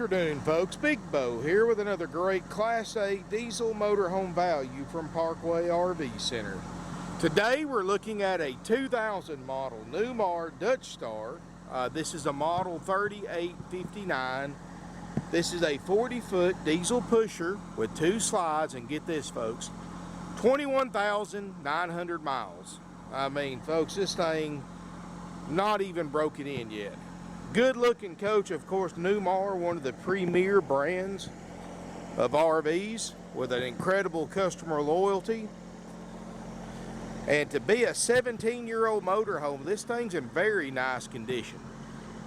afternoon, folks. Big Bo here with another great Class A diesel motorhome value from Parkway RV Center. Today we're looking at a 2000 model Newmar Dutchstar. This is a model 3859. This is a 40-foot diesel pusher with 2 slides, and get this, folks, 21,900 miles. I mean, folks, this thing not even broken in yet. Good looking coach. Of course, Newmar, one of the premier brands of RVs with an incredible customer loyalty. And to be a 17-year-old motorhome, this thing's in very nice condition.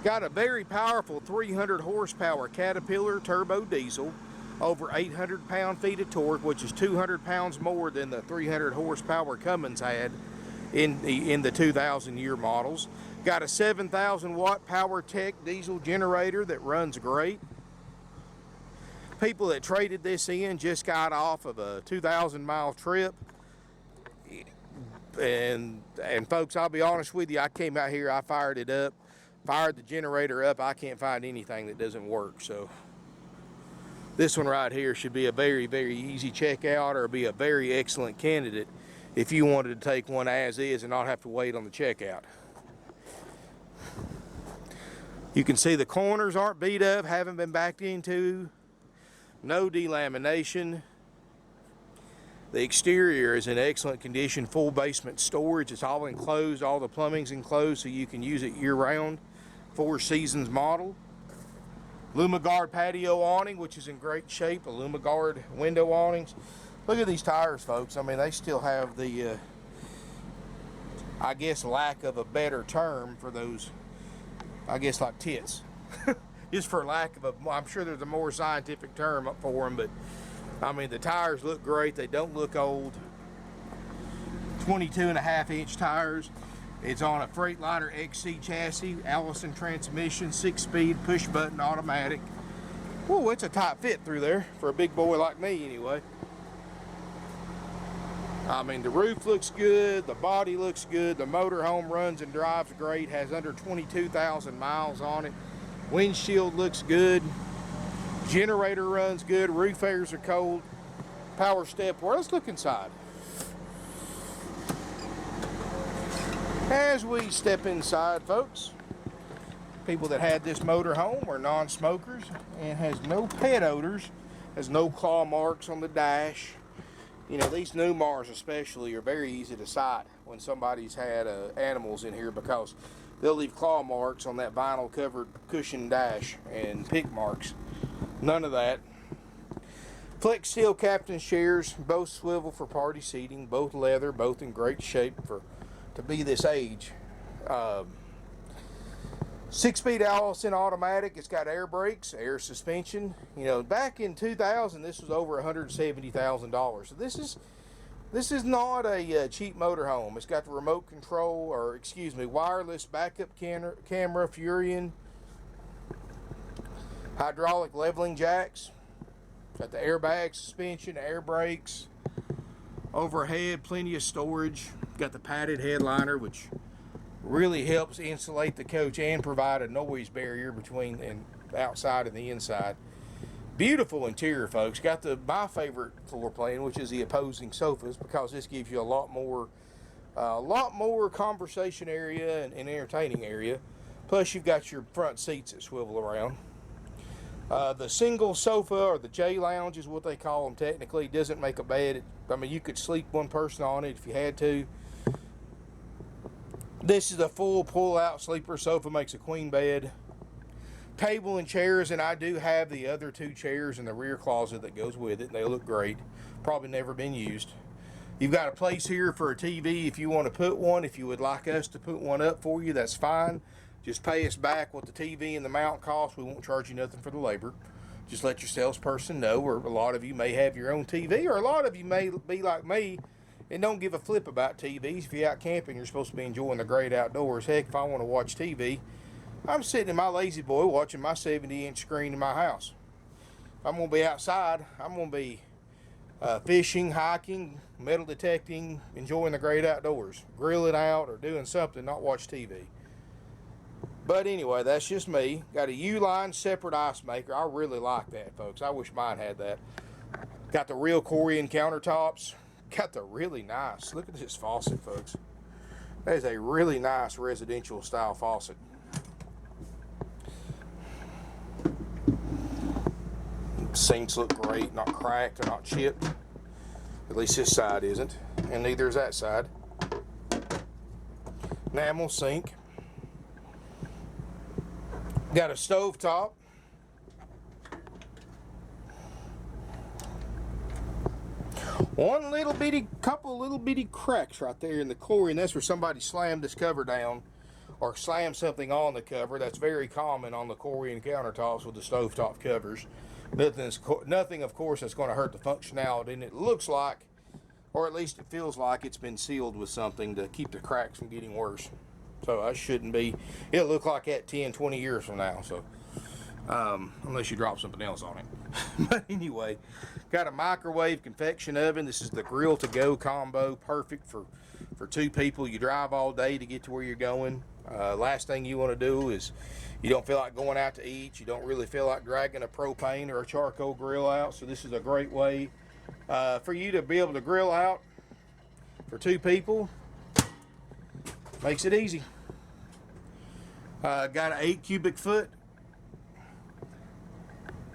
Got a very powerful 300 horsepower Caterpillar turbo diesel, over 800 pound-feet of torque, which is 200 pounds more than the 300 horsepower Cummins had in the 2000 year models. Got a 7,000 watt Powertech diesel generator that runs great. People that traded this in just got off of a 2,000 mile trip. And folks, I'll be honest with you, I came out here, I fired it up, fired the generator up. I can't find anything that doesn't work. So this one right here should be a very, very easy checkout, or be a very excellent candidate if you wanted to take one as is and not have to wait on the checkout. You can see the corners aren't beat up, haven't been backed into, no delamination. The exterior is in excellent condition, full basement storage. It's all enclosed, all the plumbing's enclosed, so you can use it year round. 4 seasons model. Aluma Guard Patio Awning, which is in great shape. Aluma Guard Window Awnings. Look at these tires, folks. I mean, they still have the, I guess, lack of a better term for those, I guess, like tits. Just for lack of a, I'm sure there's a more scientific term up for them, but I mean, the tires look great. They don't look old. 22.5-inch tires. It's on a Freightliner chassis, Allison Transmission, 6-speed, push-button automatic. Whoa, it's a tight fit through there for a big boy like me, anyway. I mean, the roof looks good, the body looks good, the motorhome runs and drives great, has under 22,000 miles on it. Windshield looks good, generator runs good, roof airs are cold, power step. Well, let's look inside. As we step inside, folks, people that had this motorhome are non-smokers and has no pet odors, has no claw marks on the dash. You know, these Newmars especially are very easy to sight when somebody's had animals in here, because they'll leave claw marks on that vinyl covered cushion dash and pick marks. None of that. Flex steel captain's chairs, both swivel for party seating, both leather, both in great shape to be this age. 6-speed Allison automatic. It's got air brakes, air suspension. You know, back in 2000, this was over $170,000. So this is not a cheap motorhome. It's got the remote control, or excuse me, wireless backup camera, Furion, hydraulic leveling jacks. Got the airbag suspension, air brakes, overhead, plenty of storage. Got the padded headliner, which really helps insulate the coach and provide a noise barrier between the outside and the inside. Beautiful interior, folks. Got my favorite floor plan, which is the opposing sofas, because this gives you a lot more conversation area and entertaining area. Plus, you've got your front seats that swivel around. The single sofa, or the J lounge is what they call them technically, doesn't make a bed. I mean, you could sleep one person on it if you had to. This is a full pull-out sleeper sofa, makes a queen bed. Table and chairs, and I do have the other 2 chairs in the rear closet that goes with it, and they look great. Probably never been used. You've got a place here for a TV if you want to put one. If you would like us to put one up for you, that's fine. Just pay us back what the TV and the mount cost. We won't charge you nothing for the labor. Just let your salesperson know, or a lot of you may have your own TV, or a lot of you may be like me and don't give a flip about TVs. If you're out camping, you're supposed to be enjoying the great outdoors. Heck, if I want to watch TV, I'm sitting in my lazy boy watching my 70-inch screen in my house. If I'm going to be outside, I'm going to be fishing, hiking, metal detecting, enjoying the great outdoors, grilling out or doing something, not watch TV. But anyway, that's just me. Got a U-line separate ice maker. I really like that, folks. I wish mine had that. Got the real Corian countertops. Got the really nice, look at this faucet, folks. That is a really nice residential style faucet. Sinks look great, not cracked or not chipped. At least this side isn't, and neither is that side. Enamel sink. Got a stove top. One couple little bitty cracks right there in the core, and that's where somebody slammed this cover down or slammed something on the cover. That's very common on the Corian countertops with the stovetop covers. Nothing, of course, that's going to hurt the functionality, and it looks like, or at least it feels like, it's been sealed with something to keep the cracks from getting worse. So I shouldn't be, it'll look like that 10, 20 years from now, so unless you drop something else on it. But anyway, got a microwave convection oven. This is the grill to go combo, perfect for two people. You drive all day to get to where you're going. Last thing you want to do is you don't feel like going out to eat. You don't really feel like dragging a propane or a charcoal grill out. So this is a great way for you to be able to grill out for two people. Makes it easy. Got an 8 cubic foot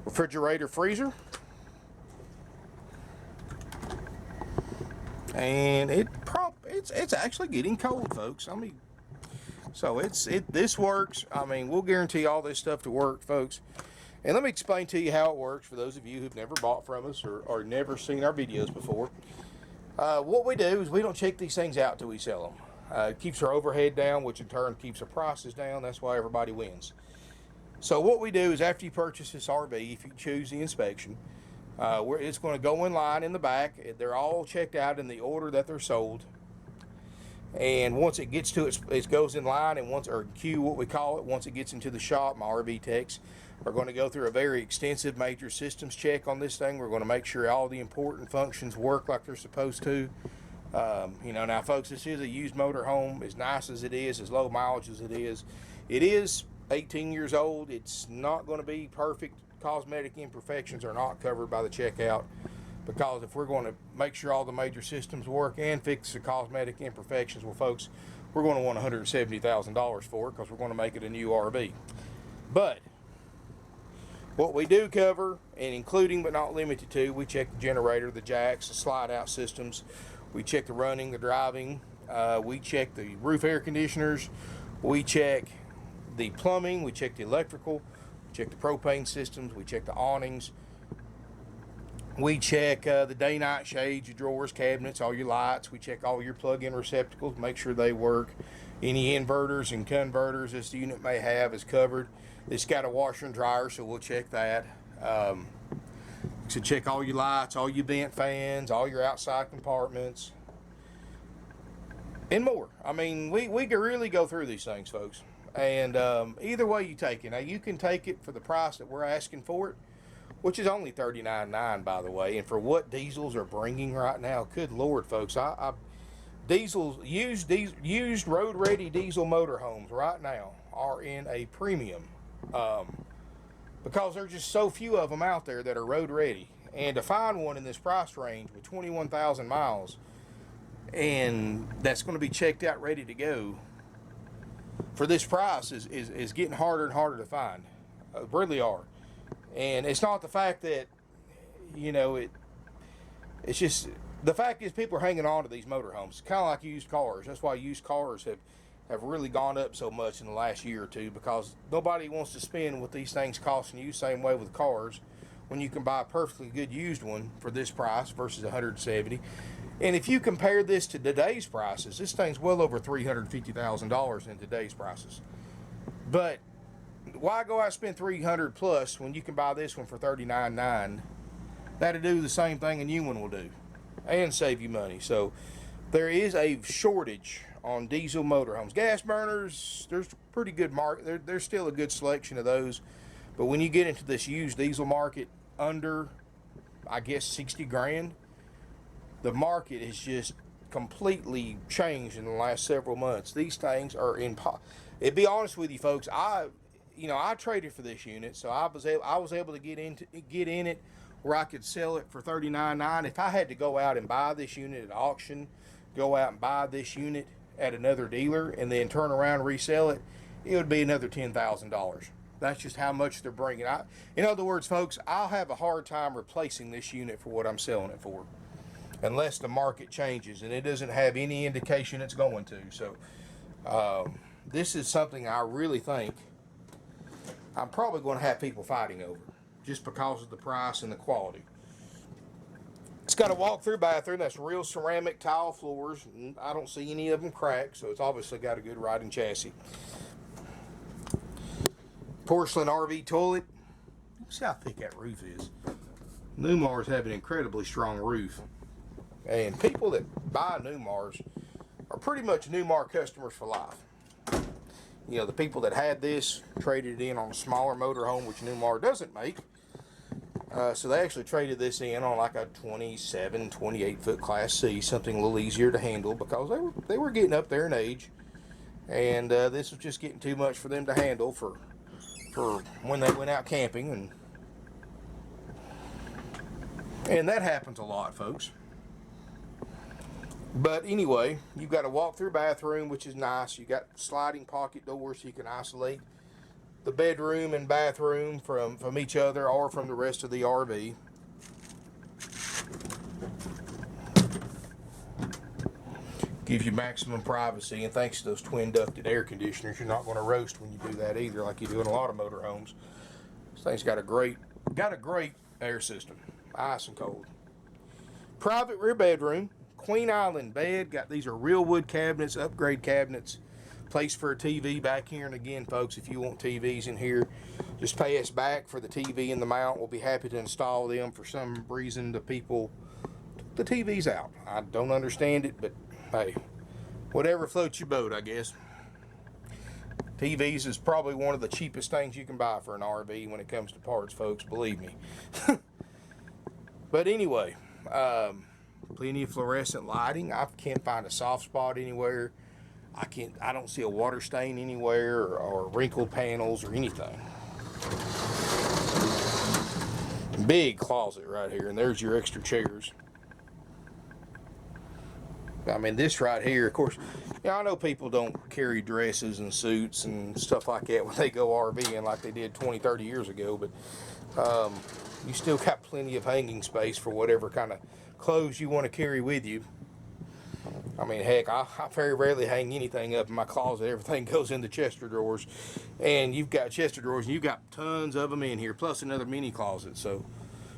refrigerator freezer. And it's actually getting cold, folks. I mean, so this works. I mean, we'll guarantee all this stuff to work, folks. And let me explain to you how it works for those of you who've never bought from us or never seen our videos before. What we do is we don't check these things out till we sell them. It keeps our overhead down, which in turn keeps our prices down. That's why everybody wins. So what we do is after you purchase this RV, if you choose the inspection, it's going to go in line in the back. They're all checked out in the order that they're sold. And once it gets to it goes in line, and or queue, what we call it, once it gets into the shop, my RV techs are going to go through a very extensive major systems check on this thing. We're going to make sure all the important functions work like they're supposed to. Now, folks, this is a used motor home. As nice as it is, as low mileage as it is 18 years old. It's not going to be perfect. Cosmetic imperfections are not covered by the checkout, because if we're going to make sure all the major systems work and fix the cosmetic imperfections, well, folks, we're going to want $170,000 for it, because we're going to make it a new RV. But what we do cover, and including but not limited to, we check the generator, the jacks, the slide out systems. We check the running, the driving. We check the roof air conditioners. We check the plumbing. We check the electrical. We check the propane systems. We check the awnings. We check the day-night shades, your drawers, cabinets, all your lights. We check all your plug-in receptacles, make sure they work. Any inverters and converters this unit may have is covered. It's got a washer and dryer, so we'll check that. So check all your lights, all your vent fans, all your outside compartments, and more. I mean, we can really go through these things, folks. And either way you take it. Now, you can take it for the price that we're asking for it, which is only $39.9, by the way. And for what diesels are bringing right now, good Lord, folks, used road-ready diesel motorhomes right now are in a premium. Because there's just so few of them out there that are road ready. And to find one in this price range with 21,000 miles, and that's going to be checked out, ready to go, for this price is getting harder and harder to find. Really are. And it's not the fact that, it's just, the fact is people are hanging on to these motorhomes. It's kind of like used cars. That's why used cars have really gone up so much in the last year or two, because nobody wants to spend what these things costing you, same way with cars, when you can buy a perfectly good used one for this price versus $170. And if you compare this to today's prices, this thing's well over $350,000 in today's prices. But why go out and spend $300 plus when you can buy this one for $39.9? That'll do the same thing a new one will do, and save you money. So there is a shortage on diesel motorhomes. Gas burners, there's pretty good market. There's still a good selection of those. But when you get into this used diesel market under, I guess, 60 grand, the market has just completely changed in the last several months. These things are to be honest with you folks, I traded for this unit, so I was able to get in it where I could sell it for $39,900. If I had to go out and buy this unit at auction, go out and buy this unit at another dealer, and then turn around and resell it, it would be another $10,000. That's just how much they're bringing. In other words, folks, I'll have a hard time replacing this unit for what I'm selling it for, unless the market changes, and it doesn't have any indication it's going to. So this is something I really think I'm probably going to have people fighting over, just because of the price and the quality. It's got a walk-through bathroom. That's real ceramic tile floors. I don't see any of them cracked, so it's obviously got a good riding chassis. Porcelain RV toilet. See how thick that roof is. Newmars have an incredibly strong roof, and people that buy Newmars are pretty much Newmar customers for life. You know, the people that had this traded it in on a smaller motorhome, which Newmar doesn't make. So they actually traded this in on like a 27, 28 foot Class C, something a little easier to handle, because they were getting up there in age, and this was just getting too much for them to handle for when they went out camping, and that happens a lot, folks. But anyway, you've got a walk-through bathroom, which is nice. You got sliding pocket doors so you can isolate the bedroom and bathroom from each other or from the rest of the RV. Gives you maximum privacy, and thanks to those twin ducted air conditioners, you're not going to roast when you do that either, like you do in a lot of motorhomes. This thing's got a great air system, ice and cold. Private rear bedroom, Queen Island bed. These are real wood cabinets, upgrade cabinets. Place for a TV back here, and again, folks, if you want TVs in here, just pay us back for the TV and the mount. We'll be happy to install them. For some reason, the people took the TVs out. I don't understand it, but hey, whatever floats your boat, I guess. TVs is probably one of the cheapest things you can buy for an RV when it comes to parts, folks, believe me. But anyway, plenty of fluorescent lighting. I can't find a soft spot anywhere. I don't see a water stain anywhere, or wrinkled panels or anything. Big closet right here, and there's your extra chairs. I mean, this right here, of course, I know people don't carry dresses and suits and stuff like that when they go RVing like they did 20, 30 years ago, but you still got plenty of hanging space for whatever kind of clothes you want to carry with you. I mean, heck, I very rarely hang anything up in my closet. Everything goes in the Chester drawers, and you've got Chester drawers, and you've got tons of them in here, plus another mini closet. So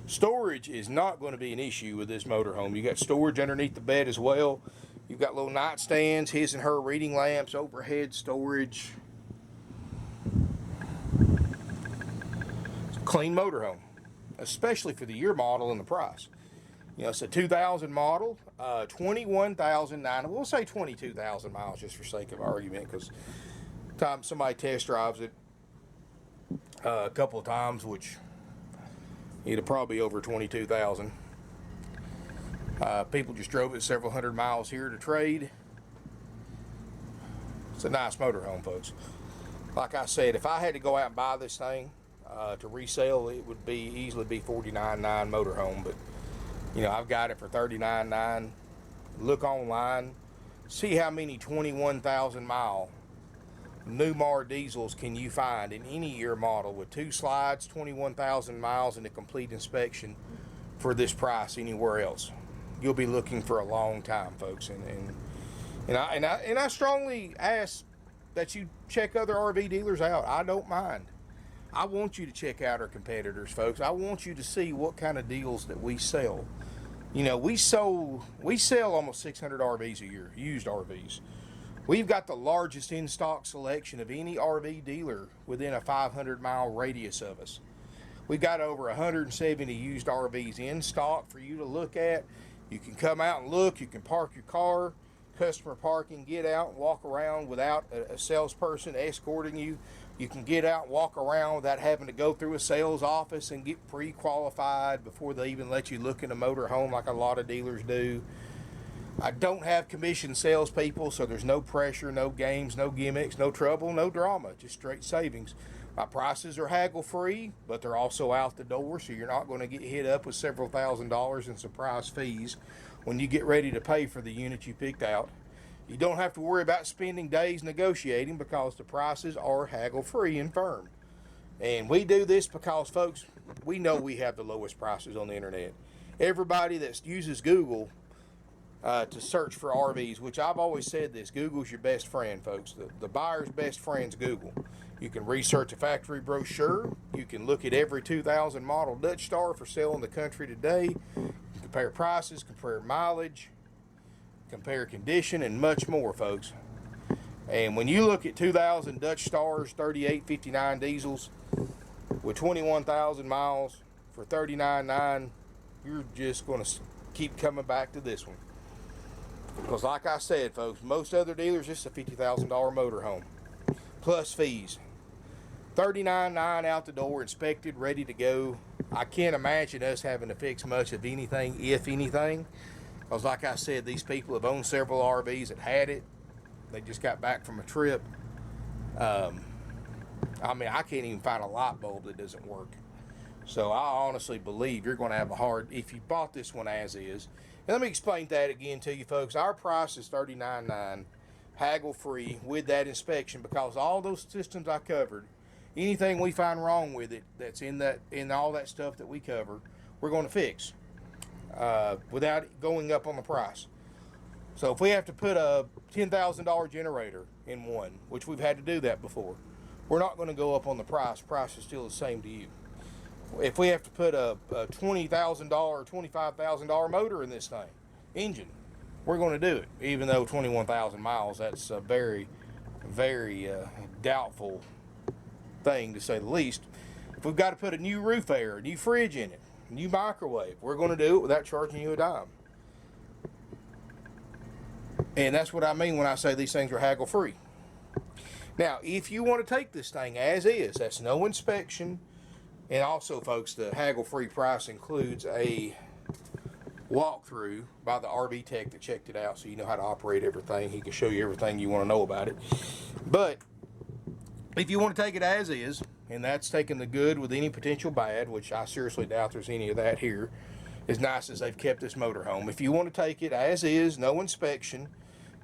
storage is not going to be an issue with this motorhome. You got storage underneath the bed as well. You've got little nightstands, his and her reading lamps, overhead storage. It's a clean motorhome, especially for the year model and the price. You know, it's a 2000 model, 21,009. We'll say 22,000 miles just for sake of argument, because time somebody test drives it a couple of times, which it'll probably be over 22,000. People just drove it several hundred miles here to trade. It's a nice motorhome, folks. Like I said, if I had to go out and buy this thing to resell, it would easily be $49,900 motorhome, but you know, I've got it for $39,900. Look online, see how many 21,000 mile Newmar diesels can you find in any year model with 2 slides, 21,000 miles, and a complete inspection for this price anywhere else. You'll be looking for a long time, folks. And I strongly ask that you check other RV dealers out. I don't mind. I want you to check out our competitors, folks. I want you to see what kind of deals that we sell. You know, we sell almost 600 RVs a year, used RVs. We've got the largest in-stock selection of any RV dealer within a 500-mile radius of us. We've got over 170 used RVs in stock for you to look at. You can come out and look. You can park your car, customer parking, get out and walk around without a salesperson escorting you. You can get out and walk around without having to go through a sales office and get pre-qualified before they even let you look in a motor home like a lot of dealers do. I don't have commissioned salespeople, so there's no pressure, no games, no gimmicks, no trouble, no drama, just straight savings. My prices are haggle free, but they're also out the door, so you're not going to get hit up with several $1,000s in surprise fees when you get ready to pay for the unit you picked out. You don't have to worry about spending days negotiating because the prices are haggle free and firm. And we do this because, folks, we know we have the lowest prices on the internet. Everybody that uses Google to search for RVs, which I've always said this, Google's your best friend, folks. The buyer's best friend's Google. You can research a factory brochure. You can look at every 2000 model Dutchstar for sale in the country today. You can compare prices, compare mileage, compare condition, and much more, folks. And when you look at 2000 Dutchstars, 3859 diesels with 21,000 miles for $39,900, you're just going to keep coming back to this one. Because like I said, folks, most other dealers, it's a $50,000 motorhome plus fees. $39,900 out the door, inspected, ready to go. I can't imagine us having to fix much of anything, if anything. Because like I said, these people have owned several RVs that had it. They just got back from a trip. I mean, I can't even find a light bulb that doesn't work. So I honestly believe you're going to have a hard, if you bought this one as is. And let me explain that again to you, folks. Our price is $39,900, haggle free with that inspection, because all those systems I covered, anything we find wrong with it that's in all that stuff that we cover, we're going to fix without going up on the price. So if we have to put a $10,000 generator in one, which we've had to do that before, we're not going to go up on the price. Price is still the same to you. If we have to put a $20,000 or $25,000 motor in this thing, engine, we're going to do it. Even though 21,000 miles, that's a very, very doubtful thing, to say the least. If we've got to put a new roof air, a new fridge in it, a new microwave, we're going to do it without charging you a dime. And that's what I mean when I say these things are haggle free. Now, if you want to take this thing as is, that's no inspection. And also, folks, the haggle free price includes a walkthrough by the RV tech that checked it out, so you know how to operate everything. He can show you everything you want to know about it. But if you want to take it as is, and that's taking the good with any potential bad, which I seriously doubt there's any of that here, as nice as they've kept this motorhome. If you want to take it as is, no inspection,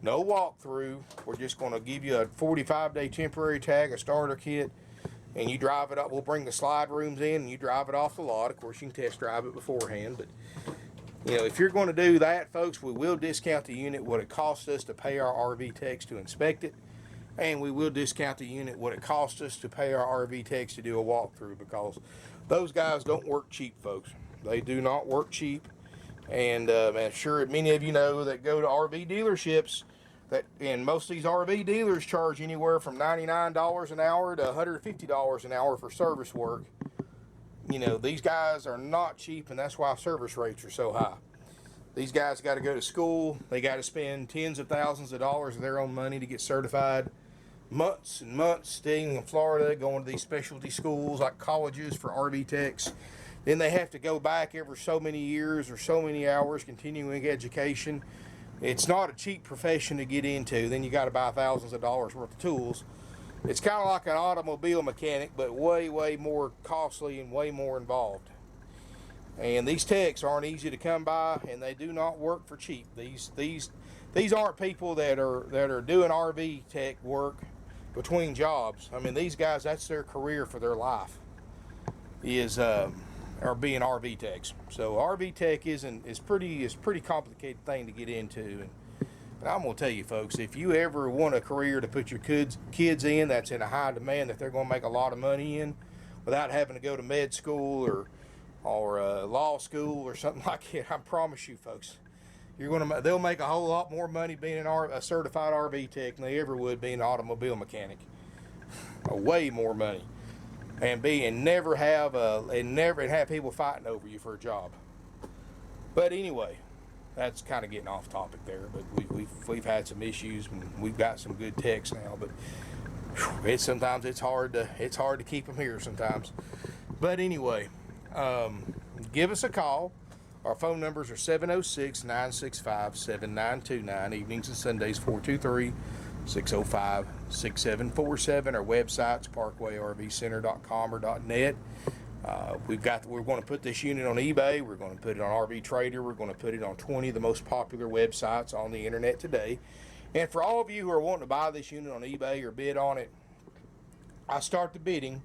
no walkthrough, we're just going to give you a 45-day temporary tag, a starter kit, and you drive it up. We'll bring the slide rooms in, and you drive it off the lot. Of course, you can test drive it beforehand, but you know, if you're going to do that, folks, we will discount the unit what it costs us to pay our RV techs to inspect it, and we will discount the unit what it costs us to pay our RV techs to do a walkthrough, because those guys don't work cheap, folks. They do not work cheap. And I'm sure many of you know that go to RV dealerships, and most of these RV dealers charge anywhere from $99 an hour to $150 an hour for service work. You know, these guys are not cheap, and that's why service rates are so high. These guys got to go to school. They got to spend tens of thousands of dollars of their own money to get certified. Months and months staying in Florida, going to these specialty schools like colleges for RV techs. Then they have to go back every so many years or so many hours continuing education. It's not a cheap profession to get into. Then you got to buy thousands of dollars worth of tools. It's kind of like an automobile mechanic, but way, way more costly and way more involved. And these techs aren't easy to come by, and they do not work for cheap. These aren't people that are doing RV tech work between jobs. I mean, these guys, that's their career for their life, are being RV techs. So RV tech is pretty complicated thing to get into. And I'm gonna tell you, folks, if you ever want a career to put your kids in that's in a high demand, that they're gonna make a lot of money in, without having to go to med school or law school or something like that, I promise you, folks, they'll make a whole lot more money being a certified RV tech than they ever would being an automobile mechanic. Way more money. And never have people fighting over you for a job. But anyway, that's kind of getting off topic there. But we've had some issues, and we've got some good techs now. But sometimes it's hard to keep them here sometimes. But anyway, give us a call. Our phone numbers are 706-965-7929. Evenings and Sundays 423-605-6747. Our website's parkway-rv-center.com or .net. We're going to put this unit on eBay. We're going to put it on RV Trader. We're going to put it on 20 of the most popular websites on the internet today. And for all of you who are wanting to buy this unit on eBay or bid on it, I start the bidding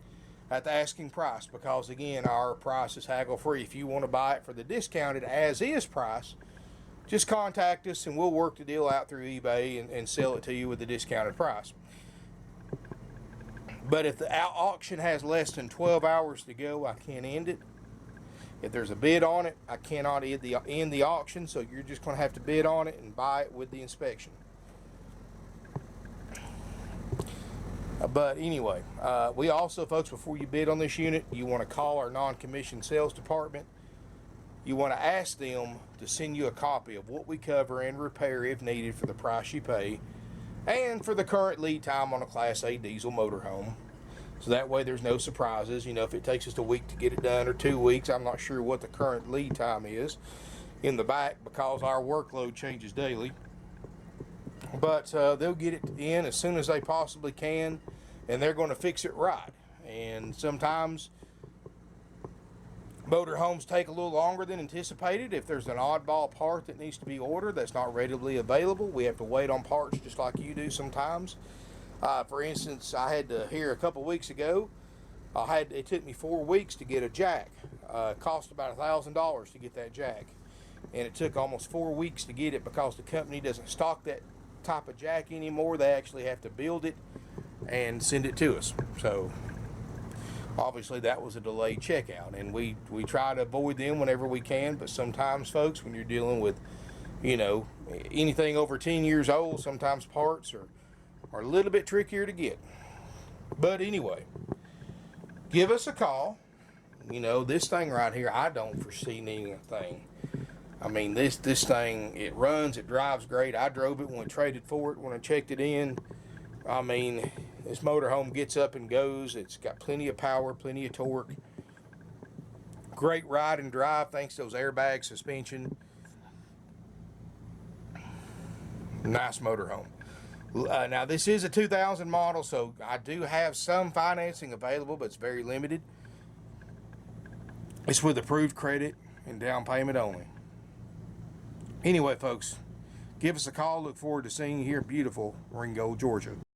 at the asking price, because again, our price is haggle free. If you want to buy it for the discounted as is price, just contact us and we'll work the deal out through eBay and sell it to you with the discounted price. But if the auction has less than 12 hours to go, I can't end it. If there's a bid on it, I cannot end the auction, so you're just going to have to bid on it and buy it with the inspection. But anyway, we also, folks, before you bid on this unit, you want to call our non-commissioned sales department. You want to ask them to send you a copy of what we cover and repair if needed for the price you pay, and for the current lead time on a Class A diesel motorhome. So that way there's no surprises. You know, if it takes us a week to get it done or 2 weeks, I'm not sure what the current lead time is in the back, because our workload changes daily. But they'll get it in as soon as they possibly can, and they're going to fix it right. And sometimes motorhomes take a little longer than anticipated. If there's an oddball part that needs to be ordered that's not readily available, we have to wait on parts just like you do sometimes. For instance, I had to hear a couple weeks ago, it took me 4 weeks to get a jack. It cost about $1,000 to get that jack. And it took almost 4 weeks to get it, because the company doesn't stock that type of jack anymore. They actually have to build it and send it to us. So obviously that was a delayed checkout, and we try to avoid them whenever we can. But sometimes, folks, when you're dealing with, you know, anything over 10 years old, sometimes parts are a little bit trickier to get. But anyway, give us a call. You know, this thing right here, I don't foresee needing a thing. I mean, this thing, it runs, it drives great. I drove it when we traded for it, when I checked it in. I mean, this motorhome gets up and goes. It's got plenty of power, plenty of torque. Great ride and drive thanks to those airbag suspension. Nice motorhome. Now, this is a 2000 model, so I do have some financing available, but it's very limited. It's with approved credit and down payment only. Anyway, folks, give us a call. Look forward to seeing you here in beautiful Ringo, Georgia.